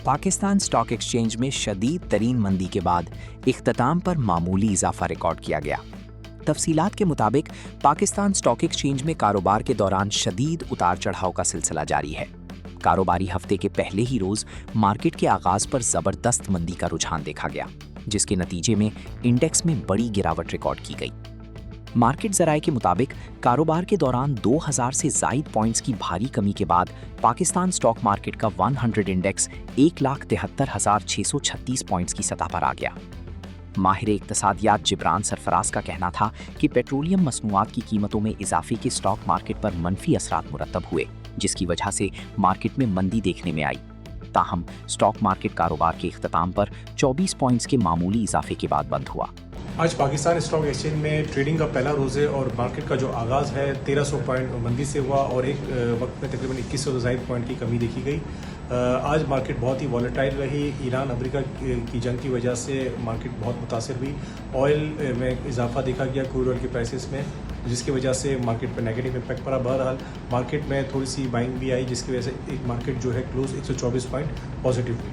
Pakistan stock exchange में शदीद तरीन मंदी के बाद इख्तिताम पर मामूली इजाफा रिकॉर्ड किया गया। तफसीलात के मुताबिक पाकिस्तान स्टॉक एक्सचेंज में कारोबार के दौरान शदीद उतार चढ़ाव का सिलसिला जारी है। कारोबारी हफ्ते के पहले ही रोज मार्केट के आगाज पर जबरदस्त मंदी का रुझान देखा गया, जिसके नतीजे में इंडेक्स में बड़ी गिरावट रिकॉर्ड की गई। मार्केट जराये के मुताबिक कारोबार के दौरान 2000 से ज़ायद पॉइंट्स की भारी कमी के बाद पाकिस्तान स्टॉक मार्केट का 100 इंडेक्स 1,73,636 पॉइंट्स की सतह पर आ गया। माहिर इक्तसादियात जिब्रान सरफराज का कहना था कि पेट्रोलियम मसनूआत की कीमतों में इजाफे के स्टॉक मार्केट पर मनफी असरात मुरतब हुए, जिसकी वजह से मार्केट में मंदी देखने में आई। ताहम स्टॉक मार्केट कारोबार के इख्तिताम पर 24 पॉइंट्स के मामूली इजाफे के बाद बंद हुआ। आज पाकिस्तान स्टॉक एक्सचेंज में ट्रेडिंग का पहला रोज़ है और मार्केट का जो आगाज़ है 1300 पॉइंट मंदी से हुआ और एक वक्त में तकरीबन 2100 से ज़ायद पॉइंट की कमी देखी गई। आज मार्केट बहुत ही वॉलेटाइल रही। ईरान अमेरिका की जंग की वजह से मार्केट बहुत मुतासिर हुई। ऑयल में इजाफा देखा गया, क्रूड ऑयल के प्राइसेस में, जिसकी वजह से मार्केट पर नेगेटिव इम्पैक्ट पड़ा। बहरहाल मार्केट में थोड़ी सी बाइंग भी आई, जिसकी वजह से एक मार्केट जो है क्लोज 124 पॉइंट पॉजिटिव हुई।